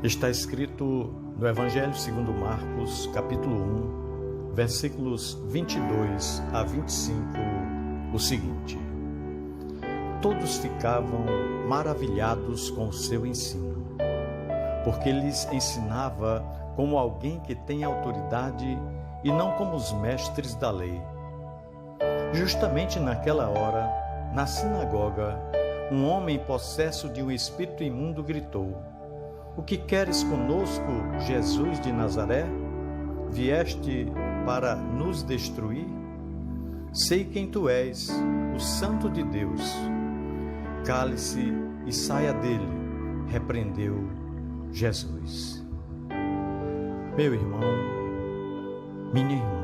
Está escrito no Evangelho segundo Marcos, capítulo 1, versículos 22 a 25, o seguinte: Todos ficavam maravilhados com o seu ensino, porque lhes ensinava como alguém que tem autoridade e não como os mestres da lei. Justamente naquela hora, na sinagoga, um homem possesso de um espírito imundo gritou: O que queres conosco, Jesus de Nazaré? Vieste para nos destruir? Sei quem tu és, o Santo de Deus. Cale-se e saia dele, repreendeu Jesus. Meu irmão, minha irmã,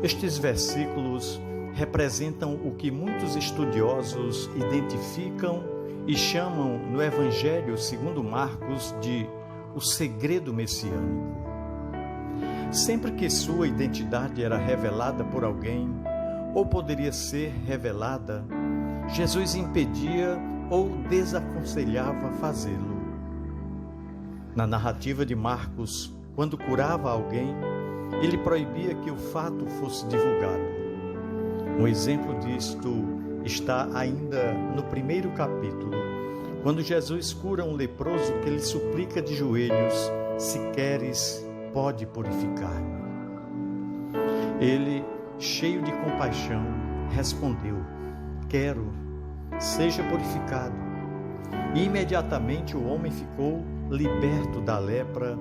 estes versículos representam o que muitos estudiosos identificam e chamam no Evangelho segundo Marcos de o segredo messiânico. Sempre que sua identidade era revelada por alguém, ou poderia ser revelada, Jesus impedia ou desaconselhava fazê-lo. Na narrativa de Marcos, quando curava alguém, ele proibia que o fato fosse divulgado. Um exemplo disto está ainda no primeiro capítulo, quando Jesus cura um leproso que lhe suplica de joelhos: Se queres, pode purificar-me. Ele, cheio de compaixão, respondeu: Quero, seja purificado. E imediatamente o homem ficou liberto da lepra,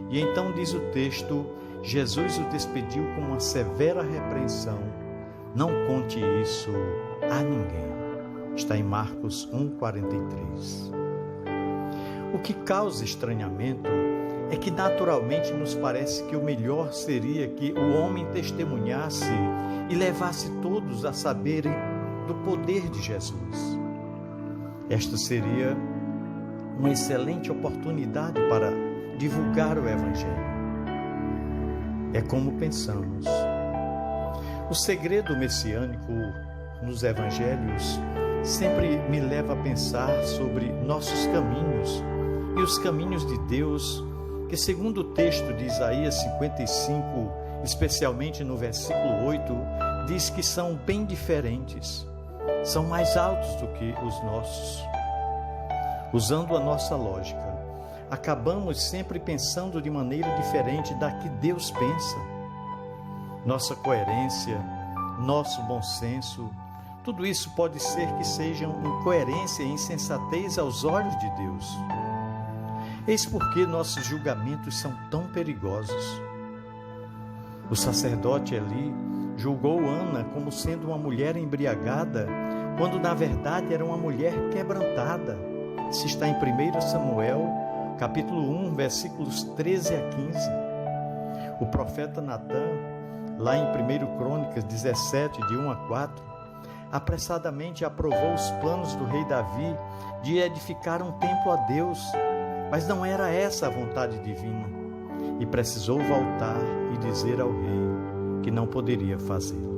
e então diz o texto: Jesus o despediu com uma severa repreensão: Não conte isso a ninguém. Está em Marcos 1,43. O que causa estranhamento é que naturalmente nos parece que o melhor seria que o homem testemunhasse e levasse todos a saberem do poder de Jesus. Esta seria uma excelente oportunidade para divulgar o Evangelho. É como pensamos. O segredo messiânico nos Evangelhos sempre me leva a pensar sobre nossos caminhos e os caminhos de Deus, que segundo o texto de Isaías 55, especialmente no versículo 8, diz que são bem diferentes, são mais altos do que os nossos. Usando a nossa lógica, acabamos sempre pensando de maneira diferente da que Deus pensa. Nossa coerência, nosso bom senso, tudo isso pode ser que sejam incoerência e insensatez aos olhos de Deus. Eis porque nossos julgamentos são tão perigosos. O sacerdote Eli julgou Ana como sendo uma mulher embriagada, quando na verdade era uma mulher quebrantada. Isso está em 1 Samuel, capítulo 1, versículos 13 a 15. O profeta Natã, lá em 1 Crônicas 17, de 1 a 4, apressadamente aprovou os planos do rei Davi de edificar um templo a Deus, mas não era essa a vontade divina, e precisou voltar e dizer ao rei que não poderia fazê-lo.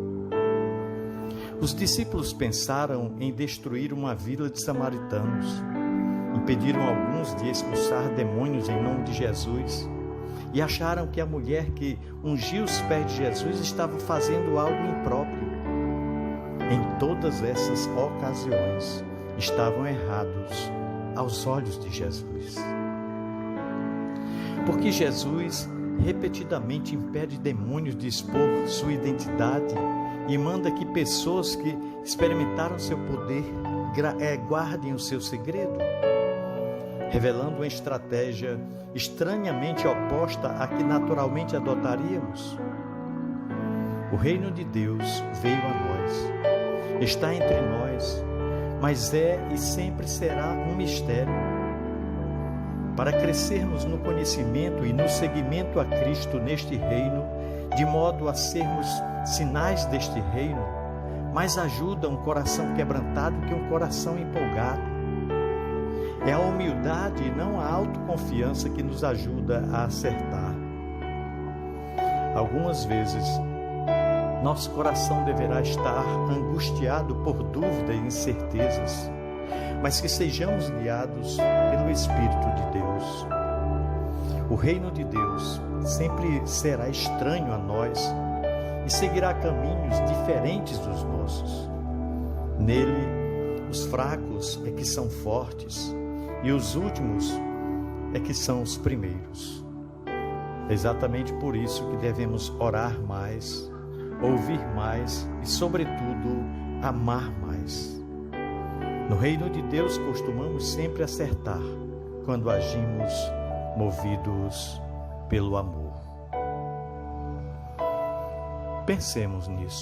Os discípulos pensaram em destruir uma vila de samaritanos, impediram alguns de expulsar demônios em nome de Jesus, e acharam que a mulher que ungiu os pés de Jesus estava fazendo algo impróprio. Em todas essas ocasiões, estavam errados aos olhos de Jesus. Porque Jesus repetidamente impede demônios de expor sua identidade e manda que pessoas que experimentaram seu poder guardem o seu segredo, revelando uma estratégia estranhamente oposta à que naturalmente adotaríamos. O reino de Deus veio a nós, está entre nós, mas é e sempre será um mistério. Para crescermos no conhecimento e no seguimento a Cristo neste reino, de modo a sermos sinais deste reino, mais ajuda um coração quebrantado que um coração empolgado. É a humildade e não a autoconfiança que nos ajuda a acertar. Algumas vezes, nosso coração deverá estar angustiado por dúvidas e incertezas, mas que sejamos guiados pelo Espírito de Deus. O reino de Deus sempre será estranho a nós e seguirá caminhos diferentes dos nossos. Nele, os fracos é que são fortes e os últimos é que são os primeiros. É exatamente por isso que devemos orar mais, ouvir mais e, sobretudo, amar mais. No reino de Deus costumamos sempre acertar quando agimos movidos pelo amor. Pensemos nisso.